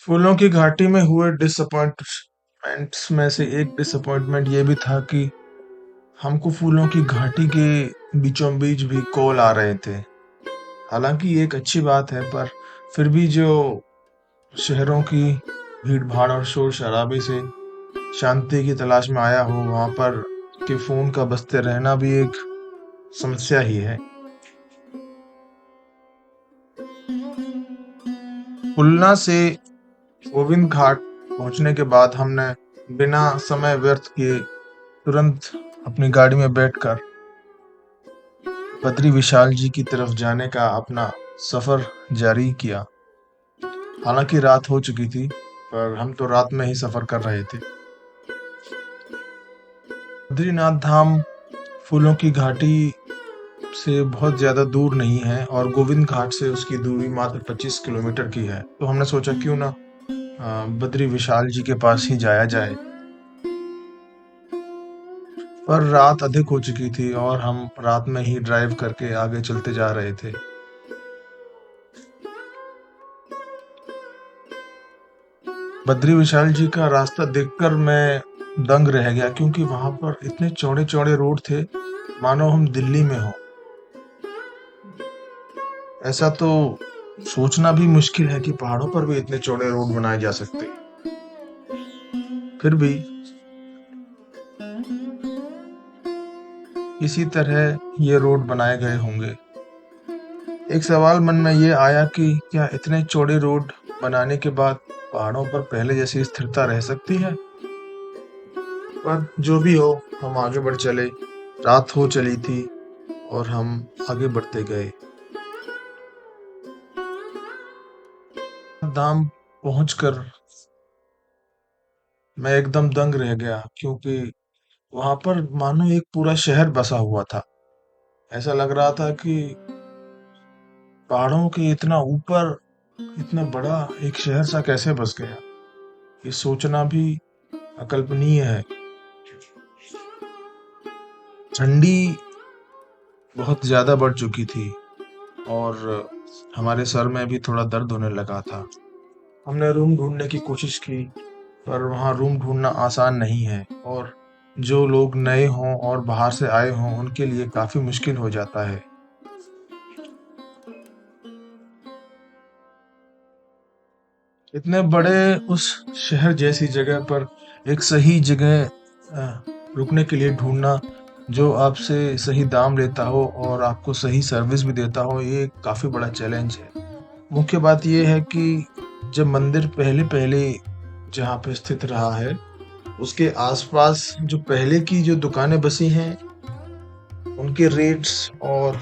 फूलों की घाटी में हुए डिसअपॉइंटमेंट्स में से एक डिसअपॉइंटमेंट ये भी था कि हमको फूलों की घाटी के बीचों बीच भी कॉल आ रहे थे। हालांकि ये एक अच्छी बात है, पर फिर भी जो शहरों की भीड़ भाड़ और शोर शराबे से शांति की तलाश में आया हो, वहां पर के फोन का बजते रहना भी एक समस्या ही है। खुलना से गोविंद घाट पहुंचने के बाद हमने बिना समय व्यर्थ किए तुरंत अपनी गाड़ी में बैठकर बद्री विशाल जी की तरफ जाने का अपना सफर जारी किया। हालांकि रात हो चुकी थी, पर हम तो रात में ही सफर कर रहे थे। बद्रीनाथ धाम फूलों की घाटी से बहुत ज्यादा दूर नहीं है और गोविंद घाट से उसकी दूरी मात्र 25 किलोमीटर की है। तो हमने सोचा क्यों ना बद्री विशाल जी के पास ही जाया जाए। पर रात अधिक हो चुकी थी और हम रात में ही ड्राइव करके आगे चलते जा रहे थे। बद्री विशाल जी का रास्ता देखकर मैं दंग रह गया, क्योंकि वहां पर इतने चौड़े चौड़े रोड थे मानो हम दिल्ली में हो। ऐसा तो सोचना भी मुश्किल है कि पहाड़ों पर भी इतने चौड़े रोड बनाए जा सकते हैं। फिर भी इसी तरह ये रोड बनाए गए होंगे। एक सवाल मन में ये आया कि क्या इतने चौड़े रोड बनाने के बाद पहाड़ों पर पहले जैसी स्थिरता रह सकती है। पर जो भी हो, हम आगे बढ़ चले। रात हो चली थी और हम आगे बढ़ते गए। धाम पहुंचकर मैं एकदम दंग रह गया, क्योंकि वहां पर मानो एक पूरा शहर बसा हुआ था। ऐसा लग रहा था कि पहाड़ों के इतना ऊपर इतना बड़ा एक शहर सा कैसे बस गया। ये सोचना भी अकल्पनीय है। ठंडी बहुत ज्यादा बढ़ चुकी थी और हमारे सर में भी थोड़ा दर्द होने लगा था। हमने रूम ढूंढने की कोशिश की, पर वहाँ रूम ढूंढना आसान नहीं है और जो लोग नए हों और बाहर से आए हों उनके लिए काफी मुश्किल हो जाता है। इतने बड़े उस शहर जैसी जगह पर एक सही जगह रुकने के लिए ढूंढना, जो आपसे सही दाम लेता हो और आपको सही सर्विस भी देता हो, ये काफी बड़ा चैलेंज है। मुख्य बात ये है कि जब मंदिर पहले पहले जहाँ पे स्थित रहा है, उसके आसपास जो पहले की जो दुकानें बसी हैं, उनके रेट्स और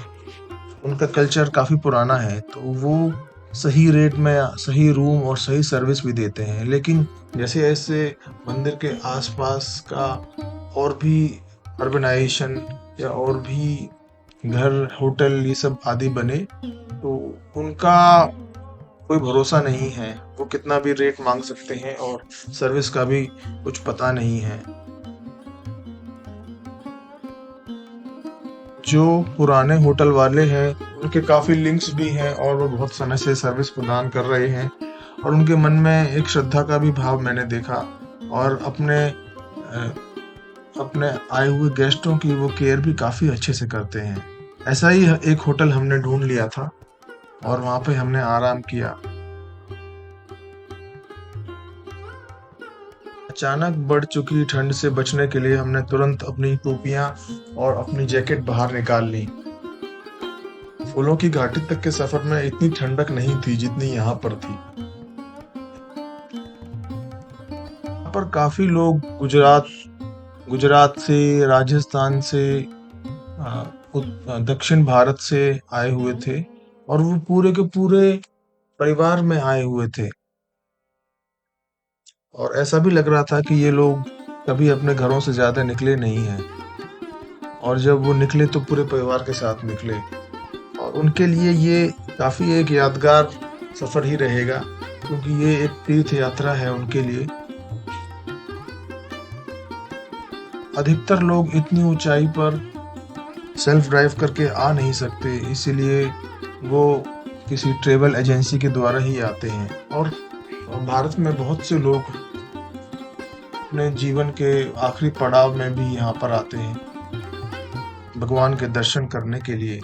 उनका कल्चर काफी पुराना है, तो वो सही रेट में सही रूम और सही सर्विस भी देते हैं। लेकिन जैसे जैसे मंदिर के आसपास का और भी अर्बनाइजेशन या और भी घर होटल ये सब आदि बने, तो उनका कोई भरोसा नहीं है। वो कितना भी रेट मांग सकते हैं और सर्विस का भी कुछ पता नहीं है। जो पुराने होटल वाले हैं उनके काफी लिंक्स भी हैं और वो बहुत समय से सर्विस प्रदान कर रहे हैं और उनके मन में एक श्रद्धा का भी भाव मैंने देखा और अ, अपने आए हुए गेस्टों की वो केयर भी काफी अच्छे से करते हैं। ऐसा ही एक होटल हमने ढूंढ लिया था और वहां पे हमने आराम किया। अचानक बढ़ चुकी ठंड से बचने के लिए हमने तुरंत अपनी टोपियां और अपनी जैकेट बाहर निकाल ली। फूलों की घाटी तक के सफर में इतनी ठंडक नहीं थी जितनी यहाँ पर थी। यहाँ पर काफी लोग गुजरात गुजरात से, राजस्थान से, दक्षिण भारत से आए हुए थे और वो पूरे के पूरे परिवार में आए हुए थे। और ऐसा भी लग रहा था कि ये लोग कभी अपने घरों से ज्यादा निकले नहीं हैं और जब वो निकले तो पूरे परिवार के साथ निकले। और उनके लिए ये काफी एक यादगार सफर ही रहेगा, क्योंकि ये एक तीर्थ यात्रा है उनके लिए। अधिकतर लोग इतनी ऊंचाई पर सेल्फ ड्राइव करके आ नहीं सकते, इसीलिए वो किसी ट्रेवल एजेंसी के द्वारा ही आते हैं। और और भारत में बहुत से लोग अपने जीवन के आखिरी पड़ाव में भी यहाँ पर आते हैं भगवान के दर्शन करने के लिए।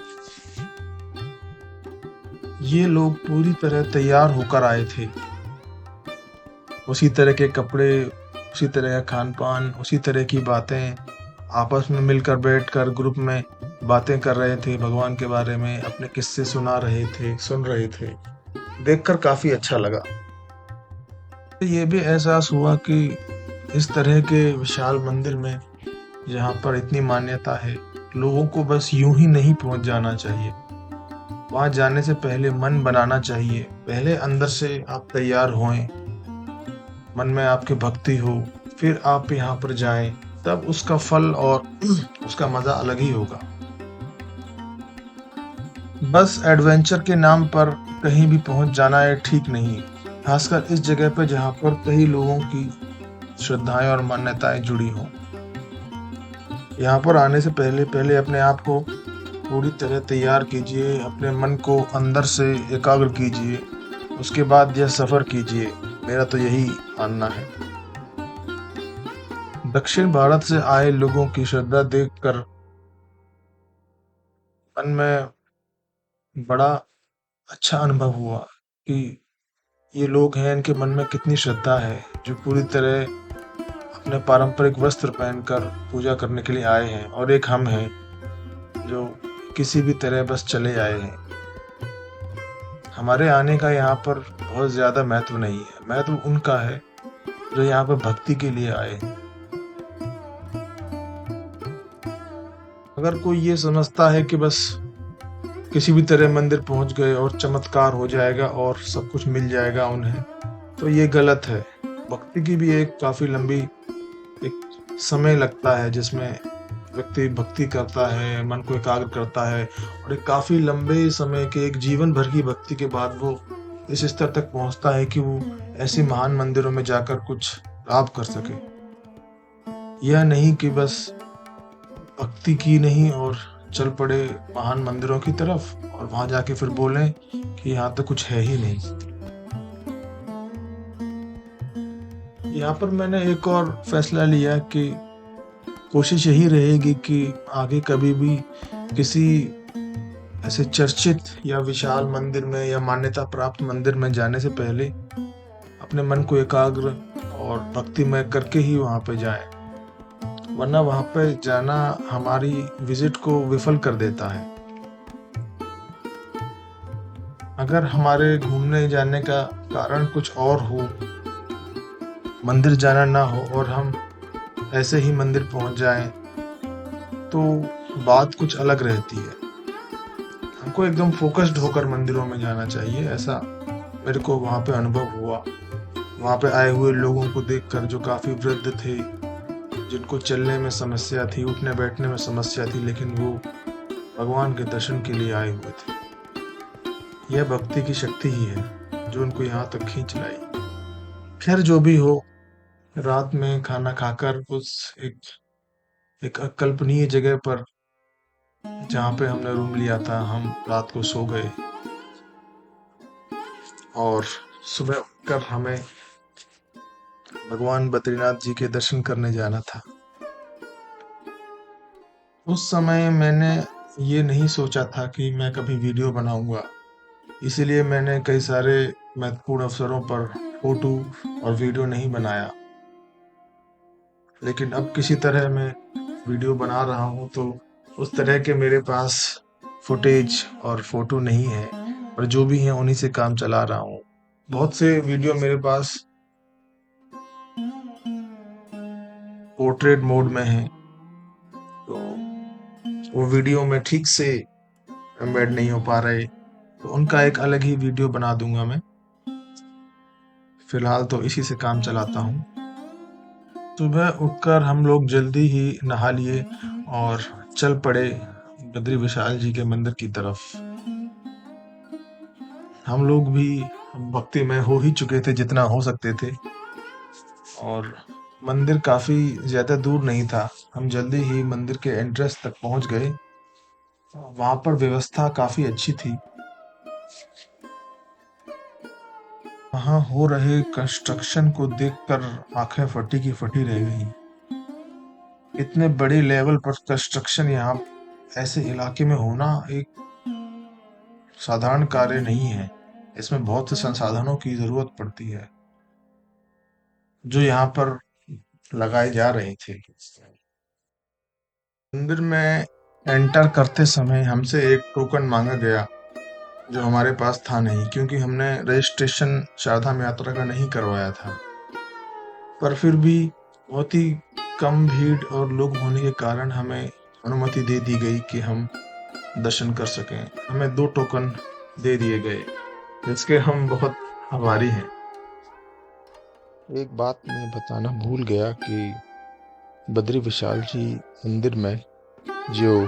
ये लोग पूरी तरह तैयार होकर आए थे, उसी तरह के कपड़े, उसी तरह का खान-पान, उसी तरह की बातें, आपस में मिलकर बैठकर ग्रुप में बातें कर रहे थे, भगवान के बारे में अपने किस्से सुन रहे थे। देखकर काफ़ी अच्छा लगा। ये भी एहसास हुआ कि इस तरह के विशाल मंदिर में, जहाँ पर इतनी मान्यता है, लोगों को बस यूं ही नहीं पहुंच जाना चाहिए। वहां जाने से पहले मन बनाना चाहिए। पहले अंदर से आप तैयार होएं, मन में आपके भक्ति हो, फिर आप यहाँ पर जाएं, तब उसका फल और उसका मजा अलग ही होगा। बस एडवेंचर के नाम पर कहीं भी पहुंच जाना ये ठीक नहीं, खासकर इस जगह पर जहाँ पर कई लोगों की श्रद्धाएं और मान्यताएं जुड़ी हों। यहाँ पर आने से पहले पहले अपने आप को पूरी तरह तैयार कीजिए, अपने मन को अंदर से एकाग्र कीजिए, उसके बाद यह सफर कीजिए। मेरा तो यही मानना है। दक्षिण भारत से आए लोगों की श्रद्धा देखकर मन में बड़ा अच्छा अनुभव हुआ कि ये लोग हैं, इनके मन में कितनी श्रद्धा है, जो पूरी तरह अपने पारंपरिक वस्त्र पहनकर पूजा करने के लिए आए हैं। और एक हम हैं जो किसी भी तरह बस चले आए हैं। हमारे आने का यहाँ पर बहुत ज़्यादा महत्व नहीं है, महत्व उनका है जो यहाँ पर भक्ति के लिए आए हैं। अगर कोई ये समझता है कि बस किसी भी तरह मंदिर पहुंच गए और चमत्कार हो जाएगा और सब कुछ मिल जाएगा उन्हें, तो ये गलत है। भक्ति की भी एक काफ़ी लंबी एक समय लगता है जिसमें व्यक्ति भक्ति करता है, मन को एकाग्र करता है, और एक काफ़ी लंबे समय के एक जीवन भर की भक्ति के बाद वो इस स्तर तक पहुंचता है कि वो ऐसे महान मंदिरों में जाकर कुछ लाभ कर सके। यह नहीं कि बस भक्ति की नहीं और चल पड़े महान मंदिरों की तरफ और वहां जाके फिर बोलें कि यहाँ तो कुछ है ही नहीं। यहाँ पर मैंने एक और फैसला लिया कि कोशिश यही रहेगी कि आगे कभी भी किसी ऐसे चर्चित या विशाल मंदिर में या मान्यता प्राप्त मंदिर में जाने से पहले अपने मन को एकाग्र और भक्तिमय करके ही वहां पे जाएं, वरना वहां पे जाना हमारी विजिट को विफल कर देता है। अगर हमारे घूमने जाने का कारण कुछ और हो, मंदिर जाना ना हो, और हम ऐसे ही मंदिर पहुंच जाएं, तो बात कुछ अलग रहती है। हमको एकदम फोकस्ड होकर मंदिरों में जाना चाहिए, ऐसा मेरे को वहां पे अनुभव हुआ। वहां पे आए हुए लोगों को देखकर, जो काफी वृद्ध थे, जिनको चलने में समस्या थी, उठने बैठने में समस्या थी, लेकिन वो भगवान के दर्शन के लिए आए हुए थे। यह भक्ति की शक्ति ही है जो उनको यहाँ तक खींच लाई। खैर, जो भी हो, रात में खाना खाकर उस एक अकल्पनीय जगह पर जहाँ पे हमने रूम लिया था, हम रात को सो गए और सुबह उठकर हमें भगवान बद्रीनाथ जी के दर्शन करने जाना था। उस समय मैंने ये नहीं सोचा था कि मैं कभी वीडियो बनाऊंगा, इसीलिए मैंने कई सारे महत्वपूर्ण अवसरों पर फोटो और वीडियो नहीं बनाया। लेकिन अब किसी तरह मैं वीडियो बना रहा हूँ, तो उस तरह के मेरे पास फुटेज और फोटो नहीं है, और जो भी है उन्हीं से काम चला रहा हूँ। बहुत से वीडियो मेरे पास पोर्ट्रेट मोड में है, तो वो वीडियो में ठीक से एम्बेड नहीं हो पा रहे, तो उनका एक अलग ही वीडियो बना दूंगा मैं। फिलहाल तो इसी से काम चलाता हूँ। सुबह उठकर हम लोग जल्दी ही नहा लिए और चल पड़े बद्री विशाल जी के मंदिर की तरफ। हम लोग भी भक्ति में हो ही चुके थे जितना हो सकते थे, और मंदिर काफी ज्यादा दूर नहीं था। हम जल्दी ही मंदिर के एंट्रेंस तक पहुंच गए। वहां पर व्यवस्था काफी अच्छी थी। वहाँ हो रहे कंस्ट्रक्शन को देखकर आंखें फटी की फटी रह गई। इतने बड़े लेवल पर कंस्ट्रक्शन यहाँ ऐसे इलाके में होना एक साधारण कार्य नहीं है। इसमें बहुत से संसाधनों की जरूरत पड़ती है जो यहाँ पर लगाए जा रहे थे। मंदिर में एंटर करते समय हमसे एक टोकन मांगा गया जो हमारे पास था नहीं, क्योंकि हमने रजिस्ट्रेशन चारधाम यात्रा का नहीं करवाया था। पर फिर भी बहुत ही कम भीड़ और लोग होने के कारण हमें अनुमति दे दी गई कि हम दर्शन कर सकें। हमें 2 टोकन दे दिए गए, जिसके हम बहुत आभारी हैं। एक बात मैं बताना भूल गया कि बद्री विशाल जी मंदिर में जो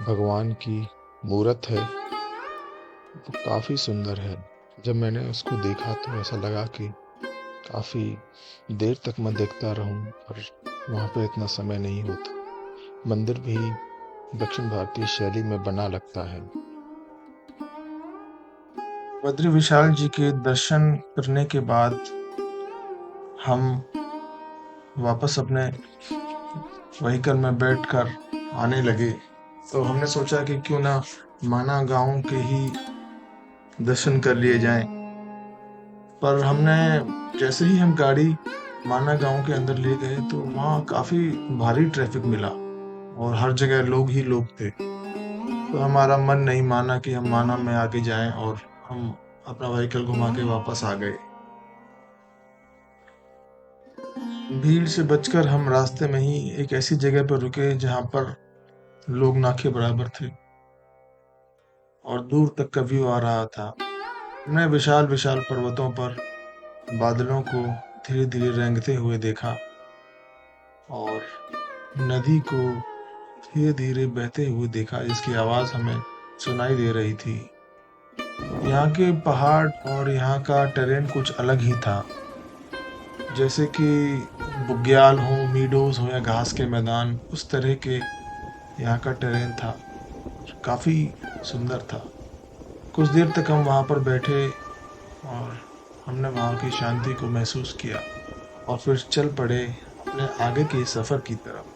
भगवान की मूर्त है वो काफ़ी सुंदर है। जब मैंने उसको देखा तो ऐसा लगा कि काफ़ी देर तक मैं देखता रहूं, पर वहाँ पे इतना समय नहीं होता। मंदिर भी दक्षिण भारतीय शैली में बना लगता है। बद्री विशाल जी के दर्शन करने के बाद हम वापस अपने व्हीकल में बैठकर आने लगे, तो हमने सोचा कि क्यों ना माना गांव के ही दर्शन कर लिए जाएं। पर हमने जैसे ही हम गाड़ी माना गांव के अंदर ले गए तो वहाँ काफी भारी ट्रैफिक मिला और हर जगह लोग ही लोग थे। तो हमारा मन नहीं माना कि हम माना में आगे जाएं और हम अपना व्हीकल घुमा के वापस आ गए। भीड़ से बचकर हम रास्ते में ही एक ऐसी जगह पर रुके जहां पर लोग ना के बराबर थे और दूर तक का व्यू आ रहा था। हमने विशाल विशाल पर्वतों पर बादलों को धीरे धीरे रेंगते हुए देखा और नदी को धीरे धीरे बहते हुए देखा, जिसकी आवाज हमें सुनाई दे रही थी। यहाँ के पहाड़ और यहाँ का टेरेन कुछ अलग ही था, जैसे कि बुग्याल हो, मीडोज हो या घास के मैदान, उस तरह के यहाँ का टेरेन था। काफी सुंदर था। कुछ देर तक हम वहाँ पर बैठे और हमने वहाँ की शांति को महसूस किया और फिर चल पड़े अपने आगे के सफर की तरफ।